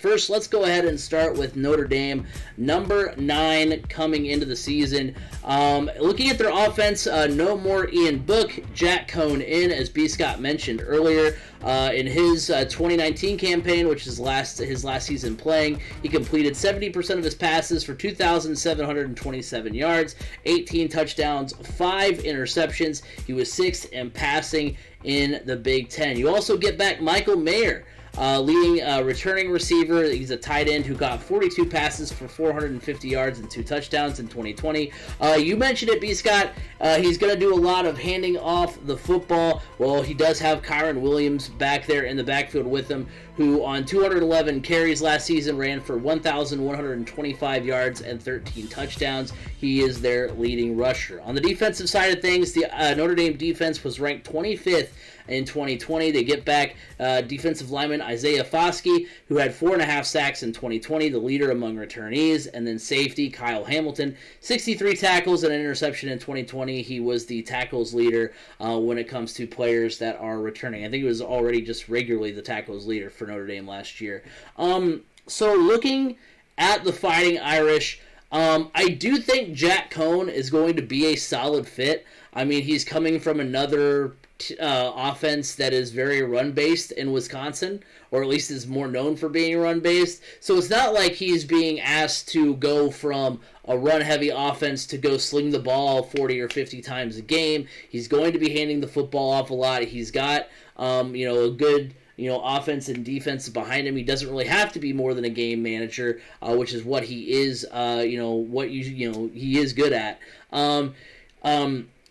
First, let's go ahead and start with Notre Dame, number 9 coming into the season. Looking at their offense, no more Ian Book, Jack Cohn in, as B. Scott mentioned earlier. In his 2019 campaign, which is his last season playing, he completed 70% of his passes for 2,727 yards, 18 touchdowns, 5 interceptions. He was 6th in passing in the Big Ten. You also get back Michael Mayer, leading returning receiver. He's a tight end who got 42 passes for 450 yards and 2 touchdowns in 2020. You mentioned it, B. Scott. He's going to do a lot of handing off the football. Well, he does have Kyron Williams back there in the backfield with him, who on 211 carries last season ran for 1,125 yards and 13 touchdowns. He is their leading rusher. On the defensive side of things, the Notre Dame defense was ranked 25th in 2020. They get back defensive lineman Isaiah Foskey, who had 4.5 sacks in 2020, the leader among returnees, and then safety Kyle Hamilton, 63 tackles and an interception in 2020. He was the tackles leader when it comes to players that are returning. I think he was already just regularly the tackles leader for Notre Dame last year. So looking at the Fighting Irish, I do think Jack Cohn is going to be a solid fit. I mean, he's coming from another offense that is very run-based in Wisconsin, or at least is more known for being run-based. So it's not like he's being asked to go from a run-heavy offense to go sling the ball 40 or 50 times a game. He's going to be handing the football off a lot. He's got a good offense and defense behind him. He doesn't really have to be more than a game manager, which is what he is. He is good at.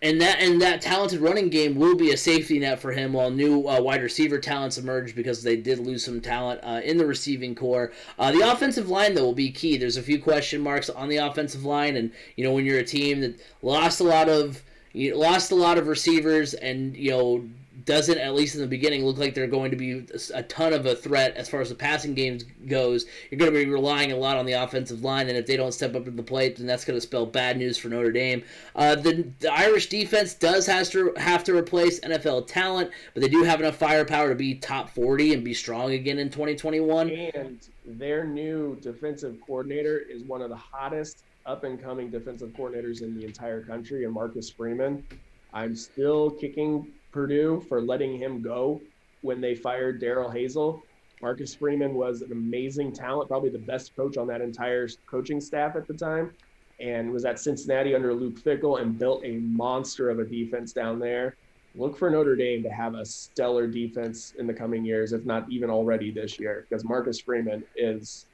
And that talented running game will be a safety net for him, while new wide receiver talents emerge, because they did lose some talent in the receiving core. The offensive line, though, will be key. There's a few question marks on the offensive line, and when you're a team that lost a lot of receivers, and doesn't, at least in the beginning, look like they're going to be a ton of a threat as far as the passing game goes, you're going to be relying a lot on the offensive line, and if they don't step up to the plate, then that's going to spell bad news for Notre Dame. The Irish defense does have to replace NFL talent, but they do have enough firepower to be top 40 and be strong again in 2021. And their new defensive coordinator is one of the hottest up-and-coming defensive coordinators in the entire country, and Marcus Freeman. I'm still kicking Purdue for letting him go when they fired Darrell Hazel. Marcus Freeman was an amazing talent, probably the best coach on that entire coaching staff at the time, and was at Cincinnati under Luke Fickell and built a monster of a defense down there. Look for Notre Dame to have a stellar defense in the coming years, if not even already this year, because Marcus Freeman he's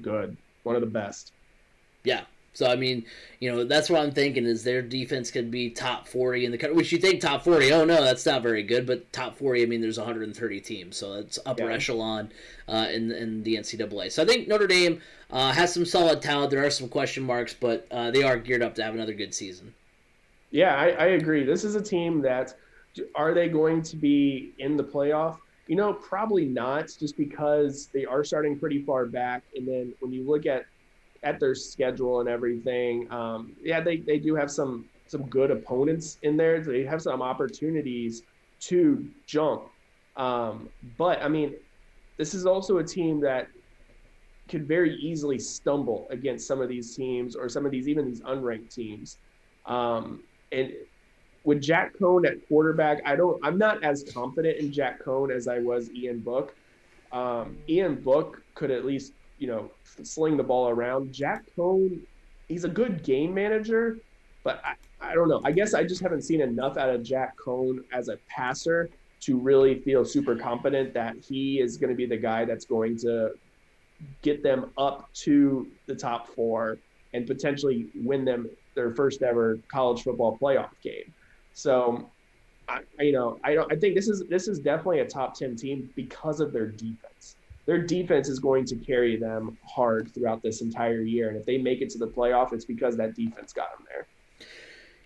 good, one of the best. Yeah. So, I mean, that's what I'm thinking, is their defense could be top 40 in the country, which you think top 40, oh no, that's not very good, but top 40, I mean, there's 130 teams, so that's upper echelon in the NCAA. So I think Notre Dame has some solid talent. There are some question marks, but they are geared up to have another good season. Yeah, I agree. This is a team that, are they going to be in the playoff? Probably not, just because they are starting pretty far back, and then when you look at their schedule and everything, they do have some good opponents in there. They have some opportunities to jump. But, I mean, this is also a team that could very easily stumble against some of these teams, or some of even these unranked teams. And with Jack Cohn at quarterback, I'm not as confident in Jack Cohn as I was Ian Book. Ian Book could at least sling the ball around. Jack Cohn, he's a good game manager, but I don't know. I guess I just haven't seen enough out of Jack Cohn as a passer to really feel super confident that he is going to be the guy that's going to get them up to the top 4 and potentially win them their first ever college football playoff game. So, I think this is definitely a top 10 team because of their defense. Their defense is going to carry them hard throughout this entire year. And if they make it to the playoff, it's because that defense got them there.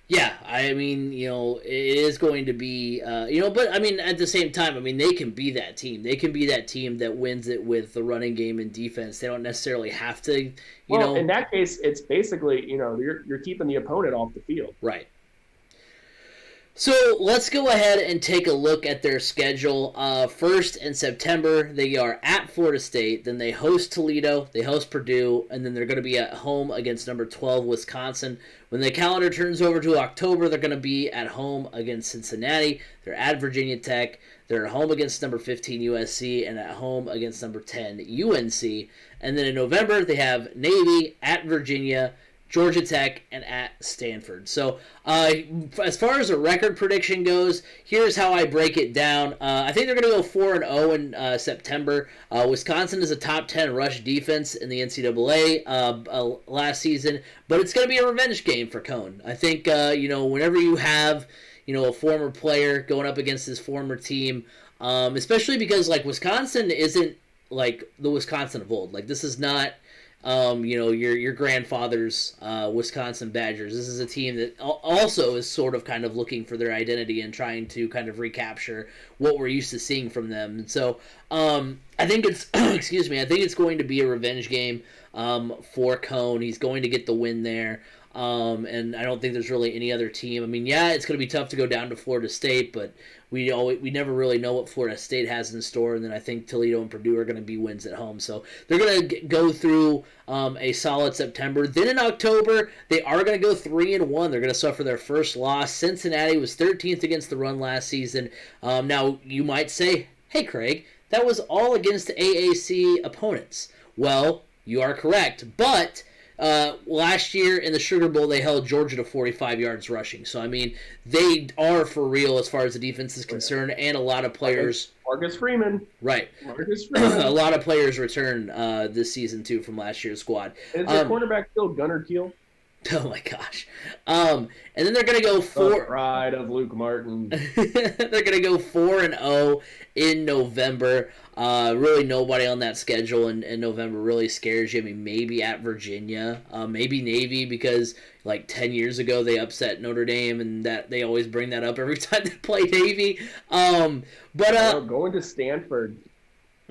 Yeah, I mean, it is going to be, but I mean, at the same time, I mean, they can be that team. They can be that team that wins it with the running game and defense. They don't necessarily have to, Well, in that case, it's basically, you're keeping the opponent off the field. Right. So let's go ahead and take a look at their schedule. First in September, they are at Florida State. Then they host Toledo, they host Purdue, and then they're going to be at home against number 12 Wisconsin. When the calendar turns over to October, they're going to be at home against Cincinnati. They're at Virginia Tech. They're at home against number 15 USC and at home against number 10 UNC. And then in November, they have Navy at Virginia, Georgia Tech, and at Stanford. So as far as a record prediction goes, here's how I break it down. I think they're going to go 4-0 in September. Wisconsin is a top 10 rush defense in the NCAA last season, but it's going to be a revenge game for Cone. I think, whenever you have, a former player going up against his former team, especially because, Wisconsin isn't, the Wisconsin of old. This is not... your grandfather's Wisconsin Badgers. This is a team that also is sort of kind of looking for their identity and trying to kind of recapture what we're used to seeing from them. And so I think it's I think it's going to be a revenge game for Cone. He's going to get the win there. And I don't think there's really any other team. I mean, yeah, it's going to be tough to go down to Florida State, but we never really know what Florida State has in store. And then I think Toledo and Purdue are going to be wins at home. So they're going to go through a solid September. Then in October, they are going to go 3-1. They're going to suffer their first loss. Cincinnati was 13th against the run last season. Now, you might say, hey, Craig, that was all against AAC opponents. Well, you are correct, but... last year in the Sugar Bowl, they held Georgia to 45 yards rushing. So, I mean, they are for real as far as the defense is concerned, and a lot of players... Marcus Freeman. Right. Marcus Freeman. A lot of players return this season, too, from last year's squad. And is their cornerback still Gunnar Keel? Oh, my gosh. And then they're going to go The pride of Luke Martin. They're going to go 4-0 in November. Really nobody on that schedule in November really scares you. I mean, maybe at Virginia, maybe Navy, because 10 years ago they upset Notre Dame, and that they always bring that up every time they play Navy. Going to Stanford.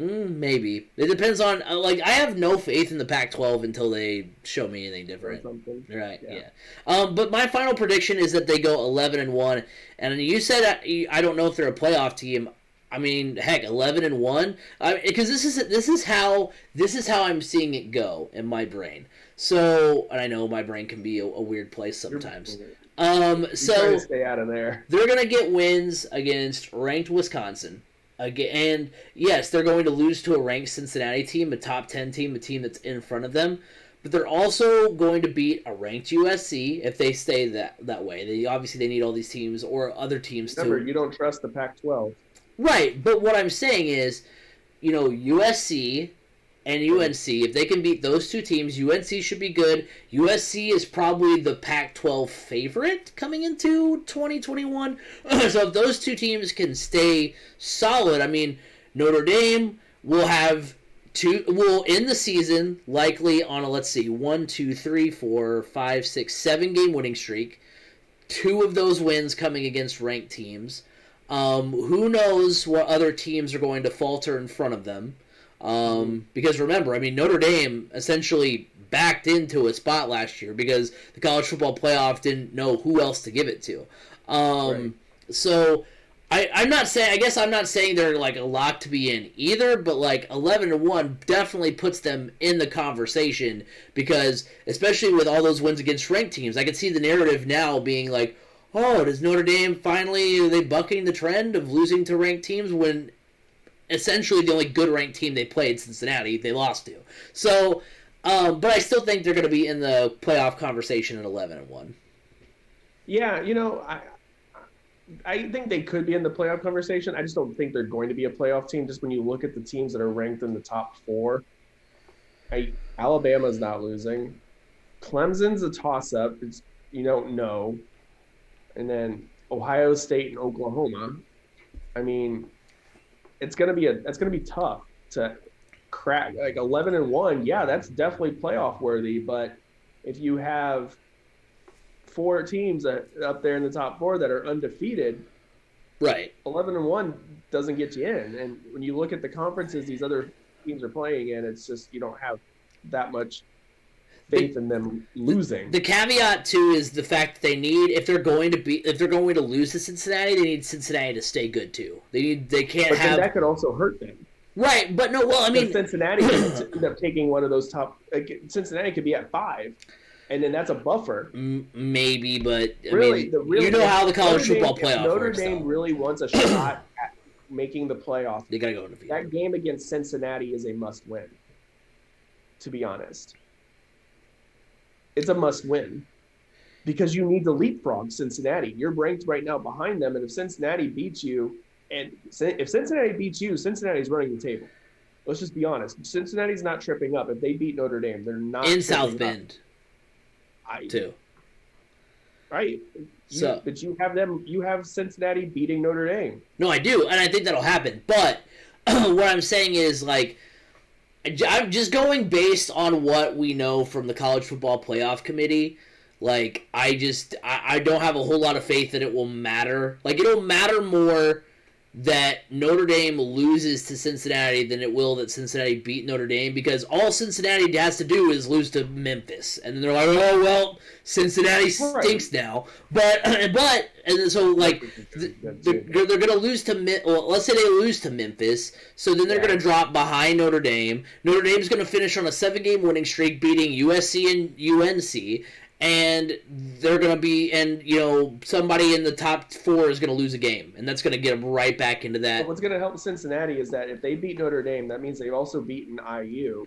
Maybe. It depends on, I have no faith in the Pac-12 until they show me anything different. Right, yeah. But my final prediction is that they go 11-1. And you said, I don't know if they're a playoff team. I mean, heck, 11-1. Because this is how I'm seeing it go in my brain. So, and I know my brain can be a weird place sometimes. Trying to stay out of there. They're going to get wins against ranked Wisconsin. And yes, they're going to lose to a ranked Cincinnati team, a top 10 team, a team that's in front of them. But they're also going to beat a ranked USC if they stay that way. They need all these teams or other teams too. Remember, you don't trust the Pac-12. Right, but what I'm saying is, USC and UNC, if they can beat those two teams, UNC should be good. USC is probably the Pac-12 favorite coming into 2021. So if those two teams can stay solid, I mean, Notre Dame will end the season likely on a, 7-game winning streak. 2 of those wins coming against ranked teams. Who knows what other teams are going to falter in front of them. Because remember, I mean, Notre Dame essentially backed into a spot last year because the college football playoff didn't know who else to give it to. Right. So I'm not saying they're a lock to be in either, but 11-1 definitely puts them in the conversation because especially with all those wins against ranked teams, I can see the narrative now being oh, does Notre Dame finally, are they bucking the trend of losing to ranked teams when essentially the only good ranked team they played, Cincinnati, they lost to. So, but I still think they're going to be in the playoff conversation at 11-1. Yeah, I think they could be in the playoff conversation. I just don't think they're going to be a playoff team. Just when you look at the teams that are ranked in the top 4, Alabama's not losing. Clemson's a toss-up. You don't know. And then Ohio State and Oklahoma. I mean, it's gonna be tough to crack 11-1. Yeah, that's definitely playoff worthy. But if you have 4 teams up there in the top 4 that are undefeated, right? 11-1 doesn't get you in. And when you look at the conferences these other teams are playing in, it's just you don't have that much faith in them losing. The caveat too is the fact that they need, if they're going to lose to Cincinnati, they need Cincinnati to stay good too. They can't but have that could also hurt them. Right, but no. Well, I mean, Cincinnati could end up taking one of those top. Cincinnati could be at 5, and then that's a buffer. Maybe, but really, you know how the college football playoff Notre works. Dame really wants a shot at making the playoff. They gotta go undefeated. That game against Cincinnati is a must-win. To be honest, it's a must-win because you need to leapfrog Cincinnati. You're ranked right now behind them, and if Cincinnati beats you. And if Cincinnati beats you, Cincinnati's running the table. Let's just be honest. Cincinnati's not tripping up. If they beat Notre Dame, they're not in South Bend. Too. Right. But you have Cincinnati beating Notre Dame. No, I do, and I think that'll happen. But what I'm saying is, like, I'm just going based on what we know from the College Football Playoff Committee. Like, I don't have a whole lot of faith that it will matter. Like, it'll matter more that Notre Dame loses to Cincinnati than it will that Cincinnati beat Notre Dame, because all Cincinnati has to do is lose to Memphis, and then they're like, oh well, Cincinnati stinks now. But and so like they're gonna lose to let's say they lose to Memphis, so then they're gonna drop behind Notre Dame. Notre Dame's gonna finish on a 7-game winning streak, beating USC and UNC. And they're going to be, and, you know, somebody in the top 4 is going to lose a game. And that's going to get them right back into that. But what's going to help Cincinnati is that if they beat Notre Dame, that means they've also beaten IU.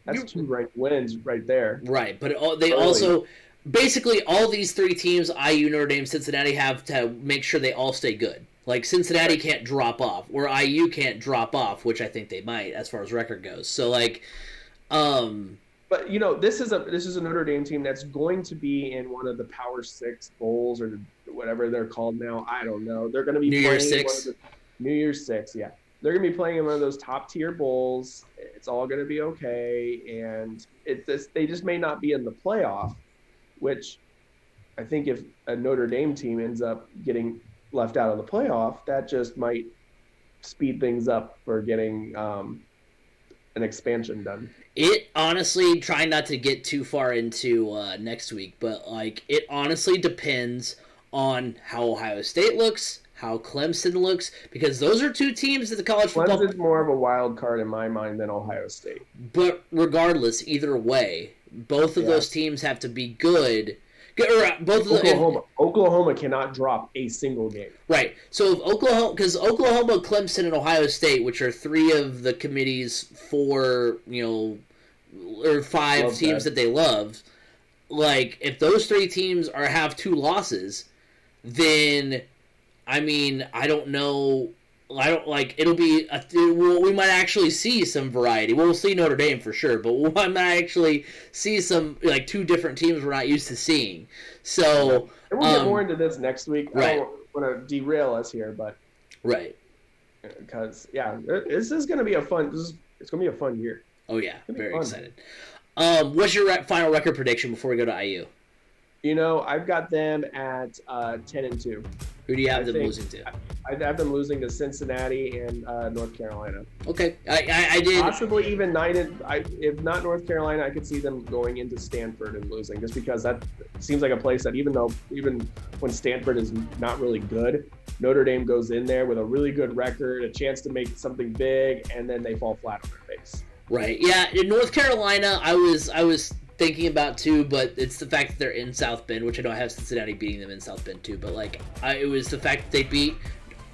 That's 2 ranked wins right there. Right. But they also, basically all these 3 teams, IU, Notre Dame, Cincinnati, have to make sure they all stay good. Like, Cincinnati can't drop off, or IU can't drop off, which I think they might as far as record goes. So, like, But, you know, this is a Notre Dame team that's going to be in one of the Power 6 bowls or whatever they're called now. I don't know. They're going to be New playing Year's 6. New Year's 6, yeah. They're going to be playing in one of those top-tier bowls. It's all going to be okay. And they just may not be in the playoff, which I think if a Notre Dame team ends up getting left out of the playoff, that just might speed things up for getting an expansion done. It honestly, trying not to get too far into next week, but like it honestly depends on how Ohio State looks, how Clemson looks, because those are 2 teams that the college football. Clemson's more of a wild card in my mind than Ohio State. But regardless, either way, both of those teams have to be good. Oklahoma cannot drop a single game. Right. So if Oklahoma, Clemson, and Ohio State, which are 3 of the committee's 4, or 5 teams that they love, like if those 3 teams have 2 losses, then I mean I don't know. I don't like. It'll be. We might actually see some variety. We'll see Notre Dame for sure, but we might actually see some 2 different teams we're not used to seeing. So and we'll get more into this next week. Right. I don't want to derail us here, but right, because this is going to be a fun. It's going to be a fun year. Oh yeah, very excited. What's your final record prediction before we go to IU? I've got them at 10-2. Who do you have them losing to? I'd have them losing to Cincinnati and North Carolina. Okay, I did. Possibly even 9. If not North Carolina, I could see them going into Stanford and losing, just because that seems like a place that even when Stanford is not really good, Notre Dame goes in there with a really good record, a chance to make something big, and then they fall flat on their face. Right. Yeah. In North Carolina, I was thinking about too, but it's the fact that they're in South Bend, which I know I have Cincinnati beating them in South Bend too. But it was the fact that they beat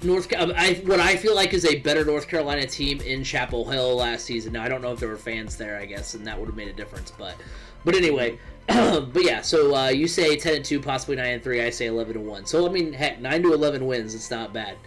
what I feel like is a better North Carolina team in Chapel Hill last season. Now I don't know if there were fans there, I guess, and that would have made a difference. But anyway, but yeah. So you say 10-2, possibly 9-3. I say 11-1. So I mean, heck, 9-11 wins. It's not bad.